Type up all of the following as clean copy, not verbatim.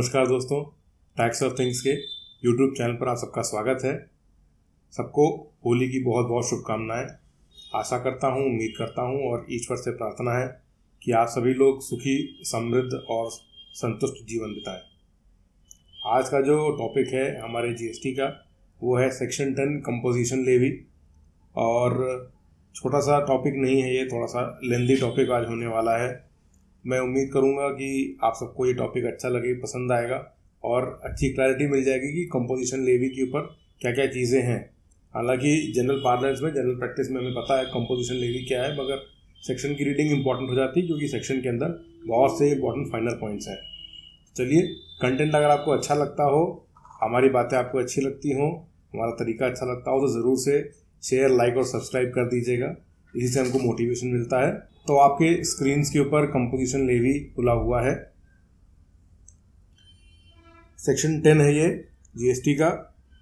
नमस्कार दोस्तों, tax of things के यूट्यूब चैनल पर आप सबका स्वागत है। सबको होली की बहुत बहुत शुभकामनाएं। आशा करता हूं, उम्मीद करता हूं और ईश्वर से प्रार्थना है कि आप सभी लोग सुखी, समृद्ध और संतुष्ट जीवन बिताएं। आज का जो टॉपिक है हमारे जीएसटी का, वो है सेक्शन 10 कंपोजिशन लेवी। और छोटा सा टॉपिक नहीं है, ये थोड़ा सा लेंदी टॉपिक आज होने वाला है। मैं उम्मीद करूंगा कि आप सबको ये टॉपिक अच्छा लगे, पसंद आएगा और अच्छी क्लैरिटी मिल जाएगी कि कंपोजिशन लेवी के ऊपर क्या क्या चीज़ें हैं। हालांकि जनरल पार्लेंस में, जनरल प्रैक्टिस में हमें पता है कंपोजिशन लेवी क्या है, मगर सेक्शन की रीडिंग इंपॉर्टेंट हो जाती है क्योंकि सेक्शन के अंदर बहुत से इंपॉर्टेंट फाइनल पॉइंट्स हैं। चलिए, कंटेंट अगर आपको अच्छा लगता हो, हमारी बातें आपको अच्छी लगती हों, हमारा तरीका अच्छा लगता हो तो ज़रूर से शेयर, लाइक और सब्सक्राइब कर दीजिएगा। इसी से हमको मोटिवेशन मिलता है। तो आपके स्क्रीन्स के ऊपर कंपोजिशन लेवी खुला हुआ है। सेक्शन 10 है ये जीएसटी का।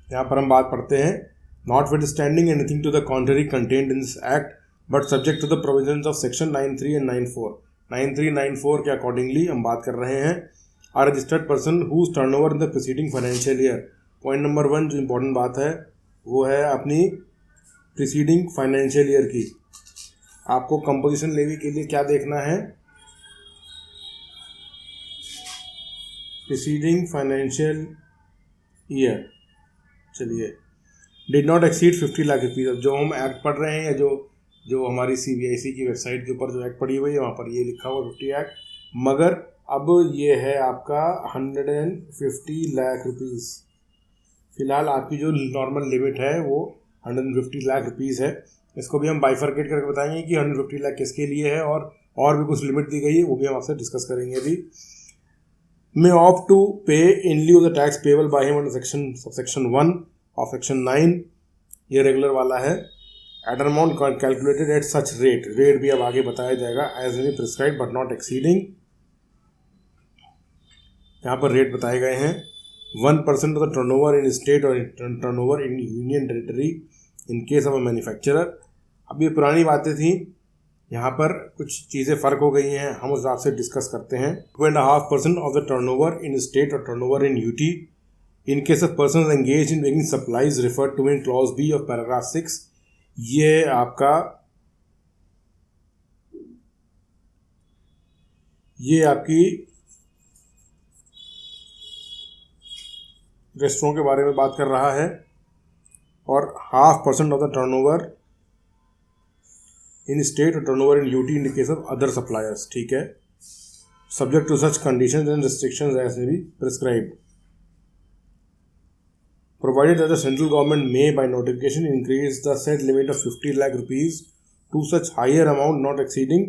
यहाँ पर हम बात पढ़ते हैं, notwithstanding anything to the contrary content in this act but subject to the provisions of section 93 and 94। 93, 94 के अकॉर्डिंगली हम बात कर रहे हैं। A registered person whose turnover in the preceding financial year. Point number 1 जो important बात है वो है अपनी प्रीसीडिंग फाइनेंशियल ईयर की। आपको कंपोजिशन लेवी के लिए क्या देखना है? Preceding financial year. चलिए, did not exceed 50 lakh rupees. अब जो हम एक्ट पढ़ रहे हैं या जो हमारी CBIC की वेबसाइट के ऊपर जो एक्ट पड़ी हुई है वहाँ पर ये लिखा हुआ 50 एक्ट, मगर अब ये है आपका 150 लाख रुपीज़। फिलहाल आपकी जो नॉर्मल लिमिट है वो 150 लाख रुपीज़ है। इसको भी हम बाइफरकेट करके बताएंगे कि 150 लाख किसके लिए है और भी कुछ लिमिट दी गई है, वो भी हम आपसे डिस्कस करेंगे अभी। मे opt to pay in lieu the tax payable by him under section 1 of section 9, ये रेगुलर वाला है। At amount calculated at such rate भी अब आगे बताया जाएगा, as any prescribed but not exceeding. यहाँ पर रेट बताए गए हैं। 1% of the turnover in state और turnover in union territory in case of a manufacturer. अब ये पुरानी बातें थी, यहाँ पर कुछ चीज़ें फ़र्क हो गई हैं, हम उस हिसाब से डिस्कस करते हैं। 2.5% of the turnover in state और turnover in UT in case of person engage in making supplies referred to in clause B of paragraph 6। ये आपकी रेस्टोरेंट के बारे में बात कर रहा है। और 0.5% of the turnover in state और turnover in UT in case of other suppliers. ठीक है, subject to such conditions and restrictions as may be prescribed, provided that the central government may by notification increase the set limit of 50 lakh rupees to such higher amount not exceeding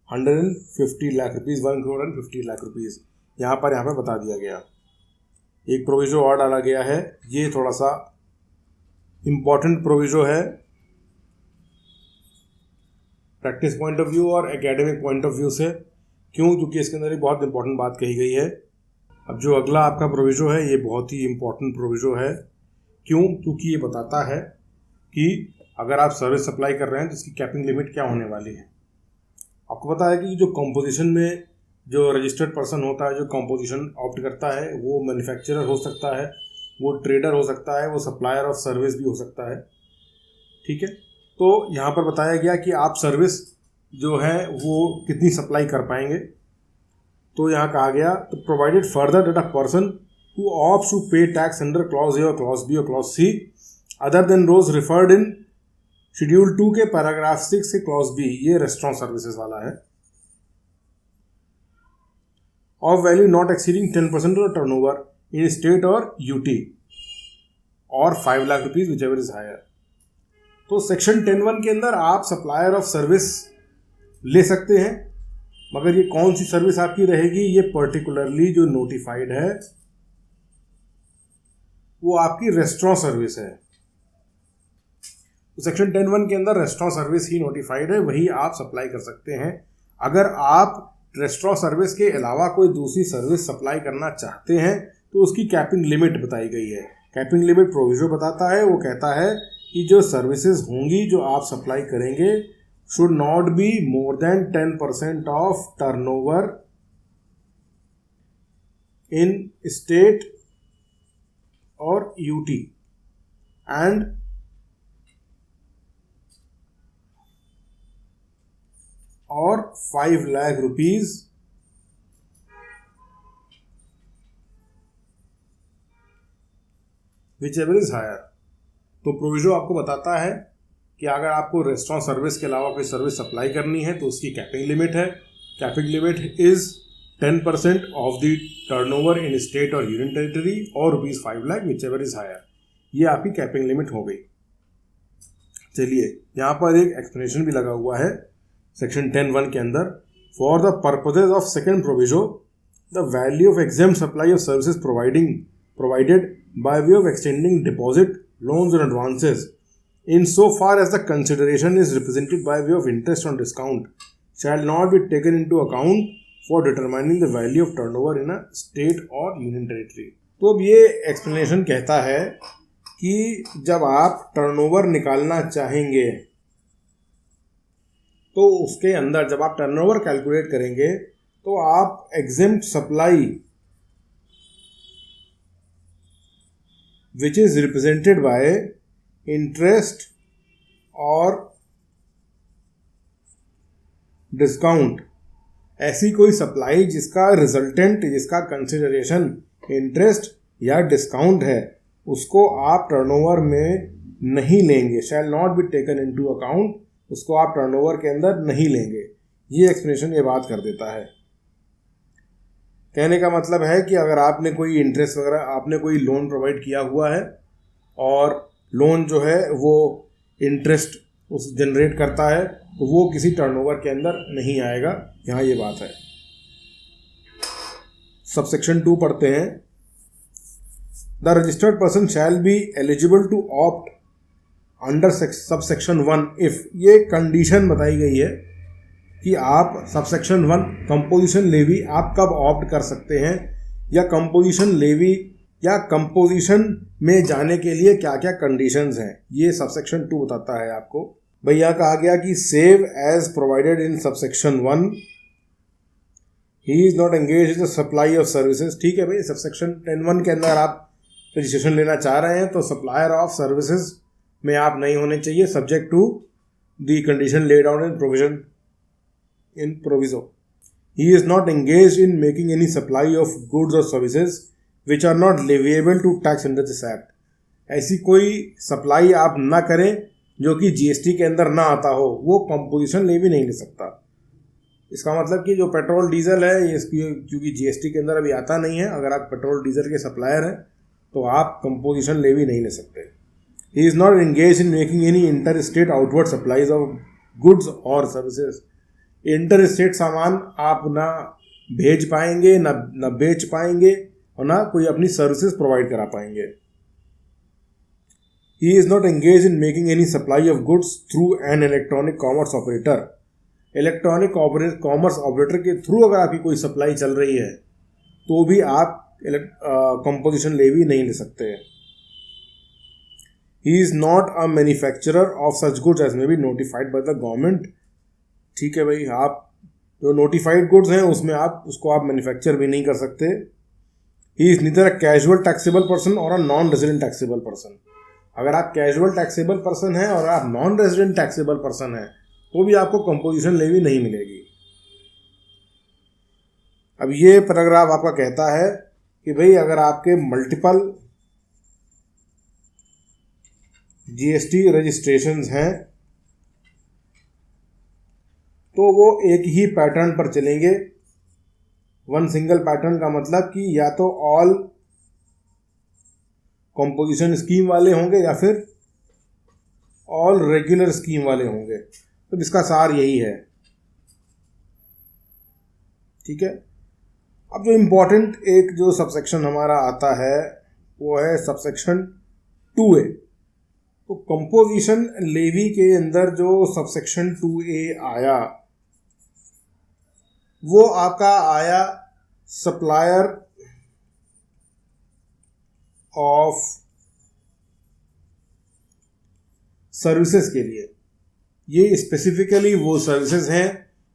150 lakh rupees, 150 lakh rupees. यहाँ पर बता दिया गया। एक proviso और डाला गया है, ये थोड़ा सा इम्पॉर्टेंट प्रोविजो है प्रैक्टिस पॉइंट ऑफ व्यू और एकेडमिक पॉइंट ऑफ व्यू से। क्यों? क्योंकि इसके अंदर एक बहुत इंपॉर्टेंट बात कही गई है। अब जो अगला आपका प्रोविजो है ये बहुत ही इंपॉर्टेंट प्रोविजो है। क्यों? क्योंकि ये बताता है कि अगर आप सर्विस सप्लाई कर रहे हैं तो इसकी कैपिंग लिमिट क्या होने वाली है। आपको पता है कि जो कंपोजिशन में जो रजिस्टर्ड पर्सन होता है, जो कंपोजिशन ऑप्ट करता है, वो मैन्युफैक्चरर हो सकता है, वो ट्रेडर हो सकता है, वो सप्लायर ऑफ सर्विस भी हो सकता है। ठीक है, तो यहाँ पर बताया गया कि आप सर्विस जो है वो कितनी सप्लाई कर पाएंगे। तो यहाँ कहा गया, तो provided further that a person who opts to pay tax under clause A or clause B or clause C other than those referred in schedule 2 के पैराग्राफ 6 से क्लॉज बी, ये रेस्टोरेंट सर्विसेज वाला है, of value not exceeding 10% of turnover in state or UT or 5 lakh rupees whichever is higher. तो section 10(1) के अंदर आप supplier of service ले सकते हैं, मगर ये कौन सी सर्विस आपकी रहेगी? ये पर्टिकुलरली जो नोटिफाइड है वो आपकी रेस्टोरेंट सर्विस है। तो सेक्शन 10(1) के अंदर रेस्टोरेंट सर्विस ही नोटिफाइड है, वही आप सप्लाई कर सकते हैं। अगर आप रेस्टोरेंट सर्विस के अलावा कोई दूसरी सर्विस सप्लाई करना चाहते हैं तो उसकी कैपिंग लिमिट बताई गई है। कैपिंग लिमिट प्रोविजो बताता है, वो कहता है कि जो सर्विसेज होंगी जो आप सप्लाई करेंगे should not be more than 10% of turnover in state or UT and or 5 lakh rupees whichever is higher। तो प्रोविजो आपको बताता है कि अगर आपको रेस्टोरेंट सर्विस के अलावा कोई सर्विस सप्लाई करनी है तो उसकी कैपिंग लिमिट है। Capping limit is 10% of the turnover in state और यूनियन टेरिटरी और ₹5 लाख विचएवर इज हायर। ये आपकी कैपिंग लिमिट हो गई। चलिए यहाँ पर एक एक्सप्लेनेशन भी लगा हुआ है सेक्शन 10(1) के अंदर। For the purposes of second proviso the value of exempt supply of services provided by way of extending deposit, loans and advances in so far as the consideration is represented by way of interest on discount shall not be taken into account for determining the value of turnover in a state or union territory। तो अब ये explanation कहता है कि जब आप turnover निकालना चाहेंगे तो उसके अंदर जब आप टर्नओवर कैलकुलेट करेंगे तो आप exempt supply which is represented by interest or discount, ऐसी कोई सप्लाई जिसका रिजल्टेंट जिसका कंसिडरेशन इंटरेस्ट या डिस्काउंट है उसको आप टर्नओवर में नहीं लेंगे। Shall not be taken into account, उसको आप टर्नओवर के अंदर नहीं लेंगे। ये एक्सप्लेनेशन ये बात कर देता है। कहने का मतलब है कि अगर आपने कोई इंटरेस्ट वगैरह आपने कोई लोन प्रोवाइड किया हुआ है और लोन जो है वो इंटरेस्ट उस जनरेट करता है तो वो किसी टर्नओवर के अंदर नहीं आएगा। यहाँ ये बात है। सबसेक्शन 2 पढ़ते हैं। The registered person shall be eligible to opt under subsection 1 if, ये कंडीशन बताई गई है कि आप सबसेक्शन 1 कंपोजिशन लेवी आप कब ऑप्ट कर सकते हैं या कंपोजिशन लेवी या कंपोजिशन में जाने के लिए क्या क्या कंडीशंस हैं, ये सबसेक्शन 2 बताता है आपको। भैया कहा गया कि save as provided in subsection 1 he is not engaged in the supply of services. ठीक है भाई, सबसेक्शन 10(1) के अंदर आप रजिस्ट्रेशन लेना चाह रहे हैं तो सप्लायर ऑफ सर्विसेज में आप नहीं होने चाहिए, subject to the condition laid out in provision in proviso. He is not engaged in making any supply of goods or services which are not leviable to tax under this act। ऐसी कोई supply आप ना करें जो कि GST के अंदर ना आता हो, वो कंपोजिशन लेवी नहीं ले सकता। इसका मतलब कि जो पेट्रोल डीजल है ये क्योंकि जीएसटी के अंदर अभी आता नहीं है, अगर आप पेट्रोल डीजल के सप्लायर हैं तो आप कंपोजिशन लेवी नहीं ले सकते। He is not engaged in making any interstate outward supplies of goods or services। Inter state सामान आप ना भेज पाएंगे ना बेच पाएंगे और ना कोई अपनी सर्विसेज प्रोवाइड करा पाएंगे। ही is not engaged in making any supply of goods through an electronic commerce operator. Electronic commerce operator के थ्रू अगर आपकी कोई सप्लाई चल रही है तो भी आप कंपोजिशन लेवी नहीं ले सकते। He is not a manufacturer of such goods as may be notified by the government. ठीक है भाई, आप जो नोटिफाइड गुड्स हैं उसमें आप उसको आप मैन्युफैक्चर भी नहीं कर सकते। He is neither a casual taxable person और a non resident taxable person. अगर आप कैजुअल टैक्सेबल पर्सन हैं और आप नॉन रेजिडेंट टैक्सेबल पर्सन हैं तो भी आपको कंपोजिशन लेवी नहीं मिलेगी। अब ये पैराग्राफ आपका कहता है कि भाई अगर आपके मल्टीपल जीएसटी रजिस्ट्रेशंस हैं तो वो एक ही पैटर्न पर चलेंगे। वन सिंगल पैटर्न का मतलब कि या तो ऑल कंपोजिशन स्कीम वाले होंगे या फिर ऑल रेगुलर स्कीम वाले होंगे। तो इसका सार यही है। ठीक है, अब जो इम्पोर्टेंट एक जो सबसेक्शन हमारा आता है वो है सबसेक्शन 2A। तो कंपोजिशन लेवी के अंदर जो सबसेक्शन 2A आया वो आपका आया सप्लायर ऑफ सर्विसेज के लिए। ये स्पेसिफिकली वो सर्विसेज हैं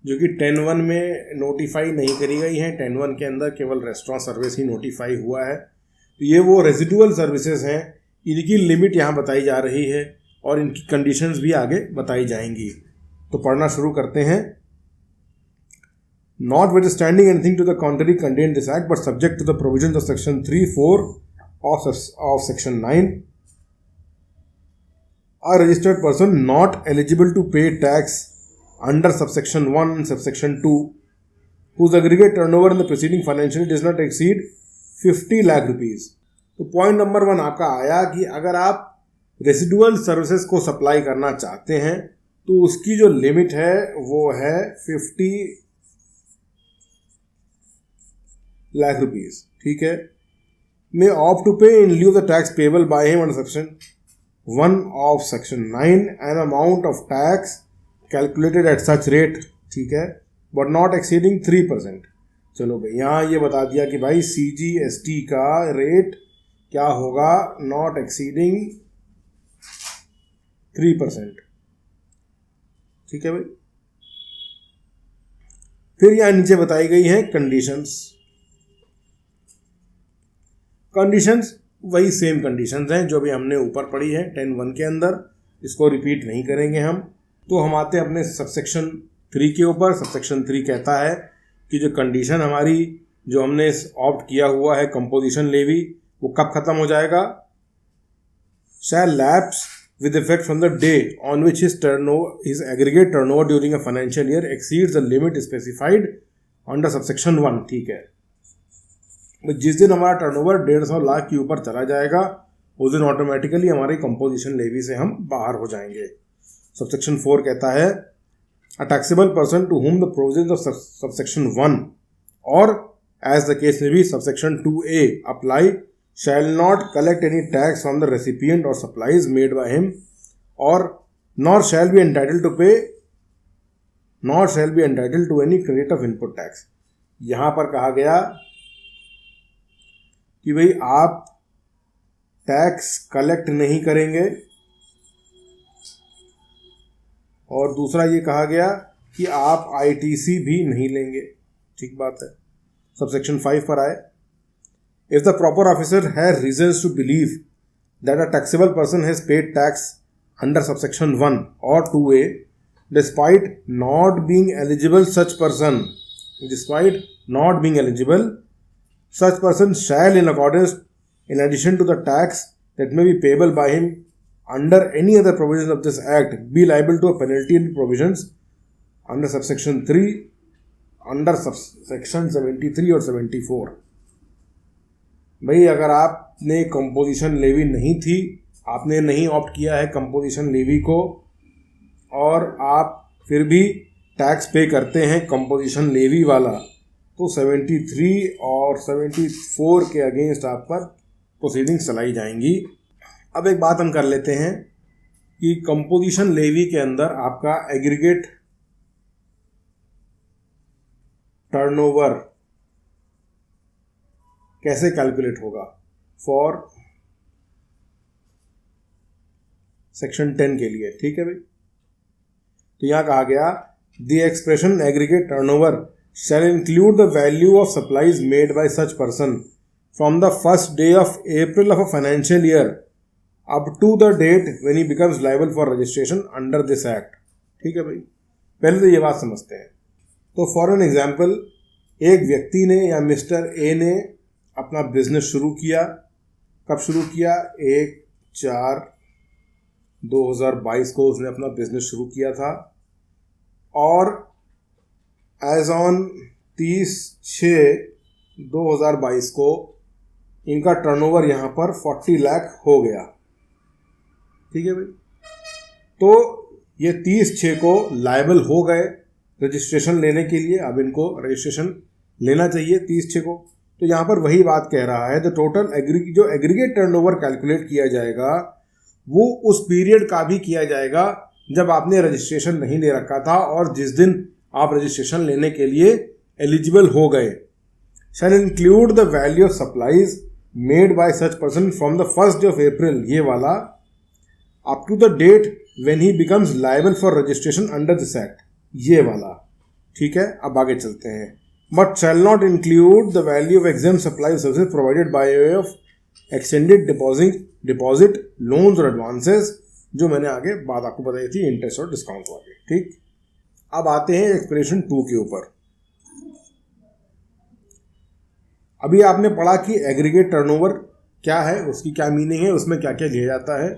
जो कि 10(1) में नोटिफाई नहीं करी गई हैं। 10(1) के अंदर केवल रेस्टोरेंट सर्विस ही नोटिफाई हुआ है। तो ये वो रेजिडुअल सर्विसेज हैं, इनकी लिमिट यहाँ बताई जा रही है और इनकी कंडीशंस भी आगे बताई जाएंगी। तो पढ़ना शुरू करते हैं। Notwithstanding anything to the contrary contained this act, but subject to the provisions of section 3(4) of section 9, a registered person not eligible to pay tax under subsection 1 and subsection 2, whose aggregate turnover in the preceding financial year does not exceed 50 lakh rupees. तो point number 1 आपका आया कि अगर आप residual services को supply करना चाहते हैं तो उसकी जो लिमिट है वो है 50 लाख रुपीज। ठीक है। मे opt to pay in lieu the tax payable by him under section 1 of section 9 an amount of tax calculated at such rate, ठीक है, बट नॉट एक्सीडिंग 3%। चलो भाई यहाँ ये बता दिया कि भाई CGST का रेट क्या होगा, नॉट एक्सीडिंग 3%। ठीक है भाई। फिर यहाँ नीचे बताई गई है कंडीशंस। कंडीशंस वही सेम कंडीशंस हैं जो भी हमने ऊपर पढ़ी है 10(1) के अंदर, इसको रिपीट नहीं करेंगे हम। तो हम आते हैं अपने सबसेक्शन 3 के ऊपर। सबसेक्शन 3 कहता है कि जो कंडीशन हमारी जो हमने ऑप्ट किया हुआ है कंपोजिशन लेवी, वो कब खत्म हो जाएगा। शैल lapse with effect from the day on which his aggregate turnover during a financial year exceeds the limit specified under subsection 1। ठीक है। जिस दिन हमारा टर्नओवर 150 लाख के ऊपर चला जाएगा उस दिन ऑटोमेटिकली हमारी कंपोजिशन लेवी से हम बाहर हो जाएंगे। सबसेक्शन 4 कहता है a taxable person to whom the provisions of subsection 1 or as the case में भी subsection 2A apply shall not collect any tax from the recipient or supplies made by him, or nor shall be entitled to any credit of input tax। यहाँ पर कहा गया कि भाई आप tax collect नहीं करेंगे, और दूसरा ये कहा गया कि आप ITC भी नहीं लेंगे। ठीक बात है। सबसेक्शन 5 पर आए। If the proper officer has reasons to believe that a taxable person has paid tax under subsection 1 or 2A, despite not being eligible, such person shall, in addition to the tax that may be payable by him under any other provisions of this act, be liable to a penalty and provisions under subsection 3, under subsection 73 और 74। भाई अगर आपने composition levy नहीं थी, आपने नहीं opt किया है कंपोजिशन लेवी को, और आप फिर भी टैक्स पे करते हैं कंपोजिशन लेवी वाला, तो 73 और 74 के अगेंस्ट आप पर प्रोसीडिंग्स चलाई जाएंगी। अब एक बात हम कर लेते हैं कि कंपोजिशन लेवी के अंदर आपका एग्रीगेट टर्नओवर कैसे कैलकुलेट होगा फॉर सेक्शन 10 के लिए। ठीक है भाई। तो यहां कहा गया the expression aggregate turnover shall include the value of supplies made by such person from the first day of April of a financial year up to the date when he becomes liable for registration under this act. ठीक है भाई। पहले तो ये बात समझते हैं। तो फॉर एन एग्जाम्पल, एक व्यक्ति ने या मिस्टर ए ने अपना बिजनेस शुरू किया। कब शुरू किया? 1/4/2022 को उसने अपना बिजनेस शुरू किया था, और एज ऑन 30/6/2022 को इनका टर्नओवर यहाँ पर 40 लाख हो गया। ठीक है भाई। तो ये 30/6 को लायबल हो गए रजिस्ट्रेशन लेने के लिए। अब इनको रजिस्ट्रेशन लेना चाहिए 30/6 को। तो यहाँ पर वही बात कह रहा है, द टोटल जो एग्रीगेट टर्नओवर कैलकुलेट किया जाएगा वो उस पीरियड का भी किया जाएगा जब आपने रजिस्ट्रेशन नहीं ले रखा था और जिस दिन आप रजिस्ट्रेशन लेने के लिए एलिजिबल हो गए। Shall include the value of supplies made by such person from the first day of April, ये वाला, up to the date when he becomes liable for registration under this act, ये वाला। ठीक है, अब आगे चलते हैं। But shall not include the value of exempt supply services provided by way of extended deposit loans और एडवांसेस, जो मैंने आगे बात आपको बताई थी इंटरेस्ट और डिस्काउंट वाली। ठीक, अब आते हैं एक्सप्रेशन 2 के ऊपर। अभी आपने पढ़ा कि एग्रीगेट टर्नओवर क्या है, उसकी क्या मीनिंग है, उसमें क्या क्या लिया जाता है।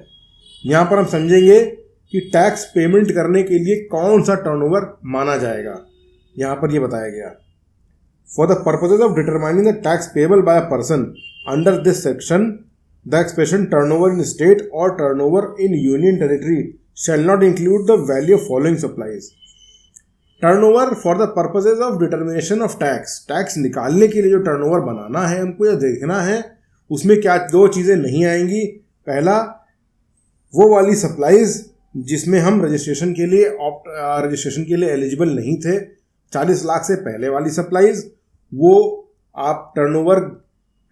यहाँ पर हम समझेंगे कि टैक्स पेमेंट करने के लिए कौन सा टर्नओवर माना जाएगा। यहाँ पर ये बताया गया, for the purposes of determining the tax payable by a person under this section the expression turnover in state और turnover in union territory shall not include the value of following supplies. Turnover for the purposes of determination of tax, tax निकालने के लिए जो turnover बनाना है हमको या देखना है, उसमें क्या दो चीज़ें नहीं आएंगी। पहला, वो वाली सप्लाईज जिसमें हम रजिस्ट्रेशन के लिए एलिजिबल नहीं थे, 40 लाख से पहले वाली सप्लाईज, वो आप टर्नओवर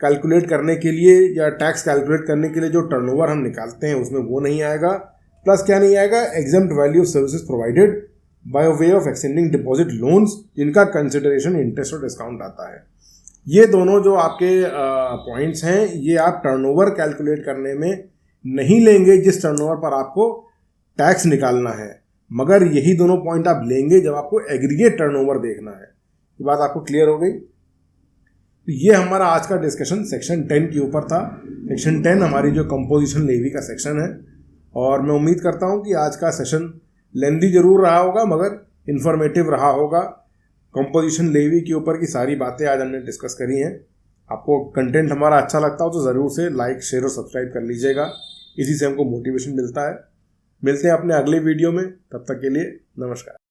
कैलकुलेट करने के लिए या टैक्स कैलकुलेट करने के लिए जो टर्नओवर हम निकालते हैं उसमें वो नहीं आएगा। प्लस क्या नहीं आएगा, exempt value of services provided by way of extending deposit loans, जिनका कंसिडरेशन इंटरेस्ट और डिस्काउंट आता है। ये दोनों जो आपके पॉइंट्स हैं, ये आप टर्नओवर कैलकुलेट करने में नहीं लेंगे जिस टर्नओवर पर आपको टैक्स निकालना है, मगर यही दोनों पॉइंट आप लेंगे जब आपको एग्रीगेट टर्नओवर देखना है। ये बात आपको क्लियर हो गई। तो ये हमारा आज का डिस्कशन सेक्शन 10 के ऊपर था। सेक्शन 10 हमारी जो कंपोजिशन लेवी का सेक्शन है, और मैं उम्मीद करता हूँ कि आज का सेशन लेंदी जरूर रहा होगा मगर इन्फॉर्मेटिव रहा होगा। कंपोजिशन लेवी के ऊपर की सारी बातें आज हमने डिस्कस करी हैं। आपको कंटेंट हमारा अच्छा लगता हो तो ज़रूर से लाइक, शेयर और सब्सक्राइब कर लीजिएगा, इसी से हमको मोटिवेशन मिलता है। मिलते हैं अपने अगले वीडियो में, तब तक के लिए नमस्कार।